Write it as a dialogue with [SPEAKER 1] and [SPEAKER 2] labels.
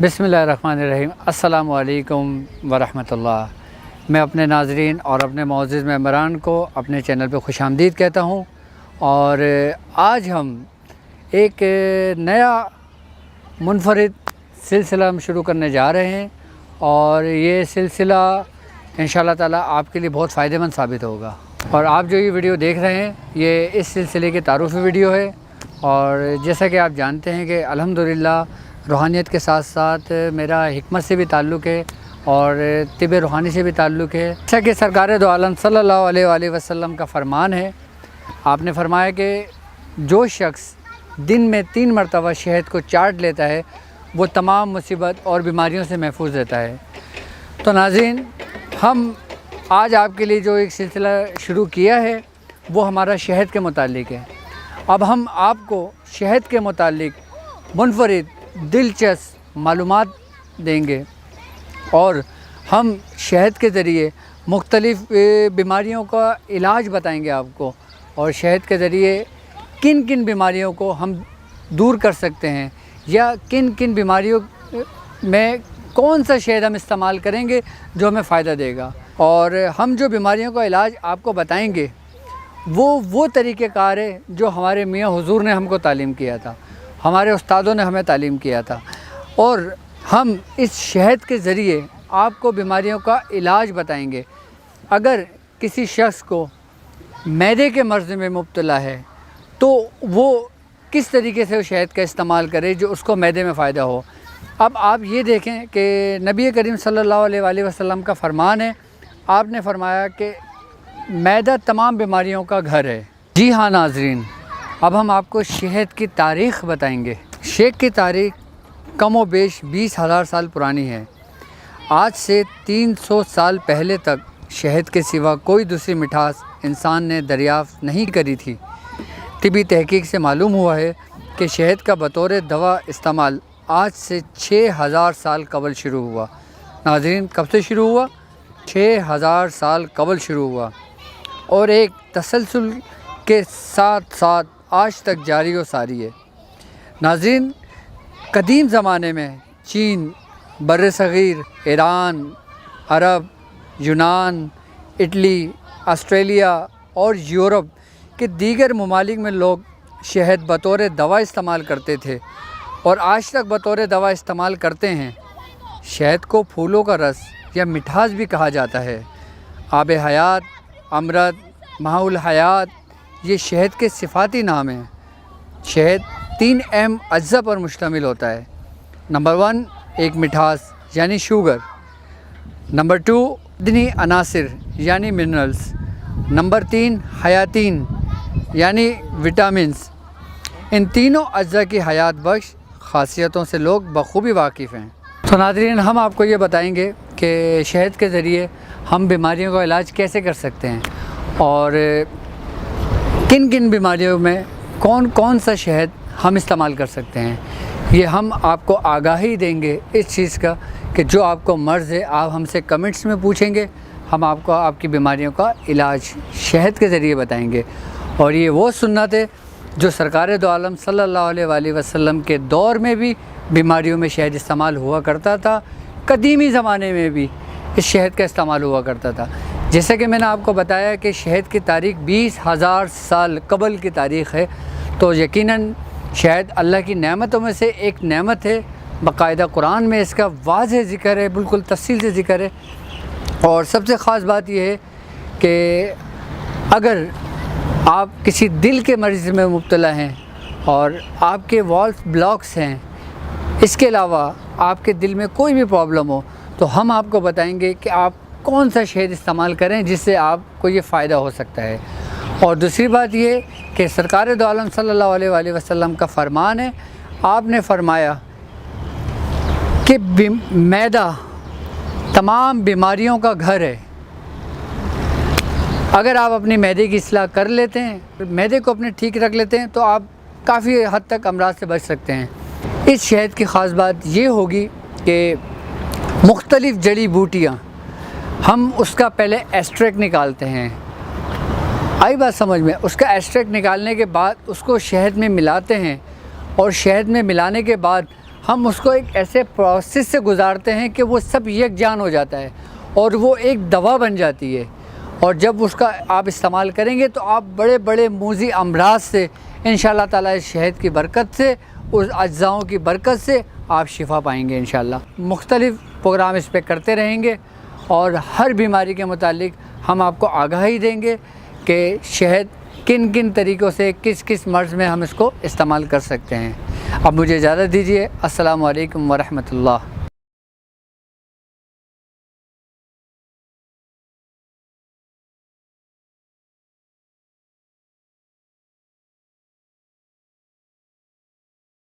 [SPEAKER 1] बिस्मिल्लाहिर्रहमानिर्रहीम। अस्सलामु अलैकुम वरहमतुल्लाह। मैं अपने नाज़रीन और अपने मुअज़्ज़िज़ मेंबरान को अपने चैनल पे खुशामदीद कहता हूँ। और आज हम एक नया मुनफरिद सिलसिला शुरू करने जा रहे हैं और ये सिलसिला इंशाअल्लाह ताला आपके लिए बहुत फ़ायदेमंद साबित होगा। और आप जो ये वीडियो देख रहे हैं ये इस सिलसिले की तारुफ़ी वीडियो है। और जैसा कि आप जानते हैं कि अल्हम्दुलिल्लाह रूहानियत के साथ साथ मेरा हिकमत से भी ताल्लुक़ है और तिब रूहानी से भी ताल्लुक़ है। जैसा कि सरकार दो आलम सल्लल्लाहु अलैहि वसल्लम का फ़रमान है, आपने फ़रमाया कि जो शख्स दिन में 3 मरतबा शहद को चाट लेता है वो तमाम मुसीबत और बीमारियों से महफूज रहता है। तो नाज़रीन, हम आज आपके लिए जो एक सिलसिला शुरू किया है वो हमारा शहद के मुतालिक है। अब हम आपको शहद के मुतालिक मुनफरिद दिलचस्प मालूमात देंगे और हम शहद के ज़रिए मुख्तलिफ़ बीमारियों का इलाज बताएंगे आपको, और शहद के ज़रिए किन किन बीमारियों को हम दूर कर सकते हैं या किन किन बीमारियों में कौन सा शहद हम इस्तेमाल करेंगे जो हमें फ़ायदा देगा। और हम जो बीमारियों का इलाज आपको बताएंगे वो तरीक़ेकार है जो हमारे मियाँ हुज़ूर ने हमको तालीम किया था, हमारे उस्तादों ने हमें तालीम किया था। और हम इस शहद के ज़रिए आपको बीमारियों का इलाज बताएंगे। अगर किसी शख्स को मैदे के मर्ज़ में मुब्तला है तो वो किस तरीके से शहद का इस्तेमाल करे जो उसको मैदे में फ़ायदा हो। अब आप ये देखें कि नबी करीम सल्लल्लाहु अलैहि वसल्लम का फ़रमान है, आपने फ़रमाया कि मैदा तमाम बीमारियों का घर है। जी हाँ नाज़रीन, अब हम आपको शहद की तारीख़ बताएंगे। शहद की तारीख़ कम व बेश 20,000 साल पुरानी है। आज से 300 साल पहले तक शहद के सिवा कोई दूसरी मिठास इंसान ने दरियाफ़्त नहीं करी थी। तिबी तहकीक से मालूम हुआ है कि शहद का बतौर दवा इस्तेमाल आज से 6,000 साल कबल शुरू हुआ। नाज़रीन, कब से शुरू हुआ? 6,000 साल कबल शुरू हुआ और एक तसलसल के साथ साथ आज तक जारी व सारी है। नाज़रीन, कदीम ज़माने में चीन, बर्र-ए-सग़ीर, ईरान, अरब, यूनान, इटली, ऑस्ट्रेलिया और यूरोप के दीगर ममालिक में लोग शहद बतौर दवा इस्तेमाल करते थे और आज तक बतौर दवा इस्तेमाल करते हैं। शहद को फूलों का रस या मिठास भी कहा जाता है। आब हयात, अमृत, माउल हयात ये शहद के सिफाती नाम हैं। शहद 3 अहम अज्जा पर मुश्तमिल होता है। नंबर 1 एक मिठास यानी शुगर, नंबर 2 दनी अनासिर यानी मिनरल्स, नंबर 3 हयातीन यानी विटामिन्स। इन तीनों अज्जा की हयात बख्श ख़ासियतों से लोग बखूबी वाकिफ़ हैं। तो नाज़रीन, हम आपको ये बताएंगे कि शहद के ज़रिए हम बीमारियों का इलाज कैसे कर सकते हैं और किन किन बीमारियों में कौन कौन सा शहद हम इस्तेमाल कर सकते हैं। ये हम आपको आगाही देंगे इस चीज़ का कि जो आपको मर्ज़ है आप हमसे कमेंट्स में पूछेंगे, हम आपको आपकी बीमारियों का इलाज शहद के ज़रिए बताएंगे। और ये वो सुन्नत है जो सरकार दो आलम सल्लल्लाहु अलैहि वसल्लम के दौर में भी बीमारियों में शहद इस्तेमाल हुआ करता था। कदीमी ज़माने में भी इस शहद का इस्तेमाल हुआ करता था। जैसे कि मैंने आपको बताया कि शहद की तारीख़ 20,000 साल कबल की तारीख़ है, तो यकीनन शहद अल्लाह की नेमतों में से एक नेमत है। बाकायदा कुरान में इसका वाज़ेह ज़िक्र है, बिल्कुल तफ़सील से ज़िक्र है। और सबसे ख़ास बात यह है कि अगर आप किसी दिल के मरीज़ में मुब्तला हैं और आपके वॉल्व ब्लॉक्स हैं, इसके अलावा आपके दिल में कोई भी प्रॉब्लम हो, तो हम आपको बताएंगे कि आप कौन सा शहद इस्तेमाल करें जिससे आपको ये फ़ायदा हो सकता है। और दूसरी बात ये कि सरकार दो आलम सल्लल्लाहु अलैहि वसल्लम का फ़रमान है, आपने फ़रमाया कि मैदा तमाम बीमारियों का घर है। अगर आप अपनी मैदे की इस्लाह कर लेते हैं, मैदे को अपने ठीक रख लेते हैं, तो आप काफ़ी हद तक अमराज से बच सकते हैं। इस शहद की ख़ास बात ये होगी कि मुख्तलिफ़ जड़ी बूटियाँ, हम उसका पहले एक्सट्रैक्ट निकालते हैं। आई बात समझ में? उसका एक्सट्रैक्ट निकालने के बाद उसको शहद में मिलाते हैं और शहद में मिलाने के बाद ہم اس کو ایک ایسے پروسیس سے گزارتے ہیں کہ وہ سب یکجان ہو جاتا ہے اور وہ ایک دوا بن جاتی ہے، اور جب اس کا آپ استعمال کریں گے تو آپ بڑے بڑے موذی امراض سے انشاءاللہ تعالیٰ اس شہد کی برکت سے، اس اجزاؤں کی برکت سے آپ شفا پائیں گے انشاءاللہ۔ مختلف پروگرام اس پہ کرتے رہیں گے اور ہر بیماری کے متعلق ہم آپ کو آگاہی دیں گے کہ شہد کن کن طریقوں سے کس کس مرض میں ہم اس کو استعمال کر سکتے ہیں۔ اب مجھے اجازت دیجیے۔ السلام علیکم ورحمۃ اللہ۔